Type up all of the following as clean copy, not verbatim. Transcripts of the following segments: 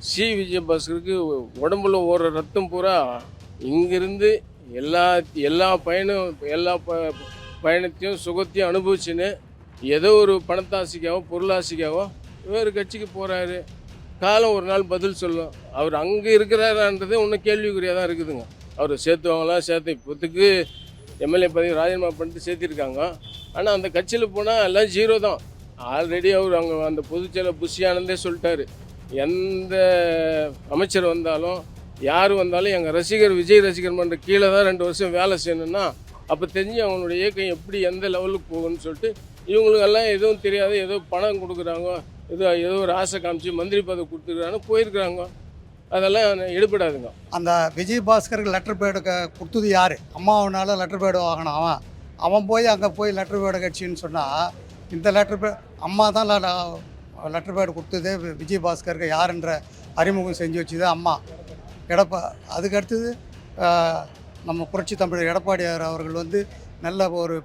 விஜயபாஸ்கருக்கு உடம்புல ஓடுற ரத்தம் பூரா இங்கிருந்து எல்லா எல்லா பயணத்தையும் சுகத்தையும் அனுபவிச்சுன்னு ஏதோ ஒரு பணத்தாசிக்காவோ பொருளாசிக்காவோ வேறு கட்சிக்கு போகிறாரு. காலம் ஒரு நாள் பதில் சொல்லும். அவர் அங்கே இருக்கிறாரான்றதே இன்னும் கேள்விக்குறியாக தான் இருக்குதுங்க. அவர் சேர்த்துவாங்களாம், இப்போத்துக்கு எம்எல்ஏ பதவி ராஜினாமா பண்ணிட்டு சேர்த்திருக்காங்க. ஆனால் அந்த கட்சியில் போனால் எல்லாம் ஜீரோ தான். ஆல்ரெடி அவர் அங்கே அந்த பொதுச்செயலர் புஷி ஆனந்தே சொல்லிட்டாரு, எந்த அமைச்சர் வந்தாலும் யார் வந்தாலும் எங்கள் விஜய் ரசிகர் மன்ற கீழே தான் 2 வருஷம் வேலை செய்யணும்னா அப்போ தெரிஞ்சு அவங்களுடைய இயக்கம் எப்படி எந்த லெவலுக்கு போகும்னு சொல்லிட்டு இவங்களுக்கெல்லாம் எதுவும் தெரியாது, ஏதோ பணம் கொடுக்குறாங்க, ஏதோ ஒரு ஆசை காமிச்சு மந்திரி பதவி கொடுத்துருக்குறாங்க போயிருக்கிறாங்க. அதெல்லாம் எடுபடாதுங்க. அந்த விஜயபாஸ்கருக்கு லெட்டர் பேடு கொடுத்தது யார்? அம்மாவனால லெட்டர் பேடு வாங்கினான். அவன் போய் அங்கே போய் லெட்டர் பேடு கட்சின்னு சொன்னால் இந்த லெட்டர் பேடு அம்மா தான் லெட்டர் பேடு கொடுத்தது விஜயபாஸ்கருக்கு யாருன்ற அறிமுகம் செஞ்சு வச்சுது அம்மா. அதுக்கு அடுத்தது நம்ம புரட்சி தமிழர் எடப்பாடியார் அவர்கள் நல்ல ஒரு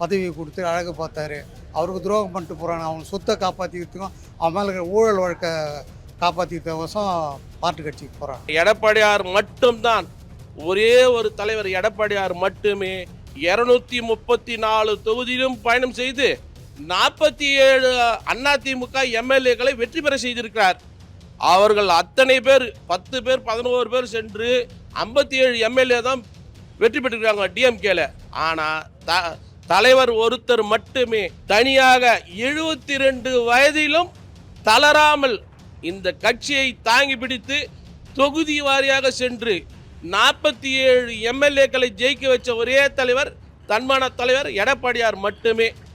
பதவி கொடுத்து அழகு பார்த்தாரு. அவருக்கு துரோகம் பண்ணிட்டு போகிறான். அவன் சொத்தை காப்பாற்றிக்கிறதுக்கும் அவன் மேலே இருக்கிற ஊழல் வழக்கை காப்பாற்றிக்கிறதுக்கோசம் பார்ட்டி கட்சிக்கு போகிறான். எடப்பாடியார் மட்டும்தான் ஒரே ஒரு தலைவர். எடப்பாடியார் மட்டுமே 234 தொகுதியிலும் பயணம் செய்து 47 அதிமுக எம்எல்ஏக்களை வெற்றி பெற செய்திருக்கிறார். அவர்கள் அத்தனை பேர் 10 பேர் 11 பேர் சென்று 57 எம்எல்ஏ தான் வெற்றி பெற்றிருக்காங்க டிஎம்கேல. ஆனால் தலைவர் ஒருத்தர் மட்டுமே தனியாக 72 வயதிலும் தளராமல் இந்த கட்சியை தாங்கி பிடித்து தொகுதி வாரியாக சென்று 47 எம்எல்ஏக்களை ஜெயிக்க வச்ச ஒரே தலைவர், தன்மான தலைவர் எடப்பாடியார் மட்டுமே.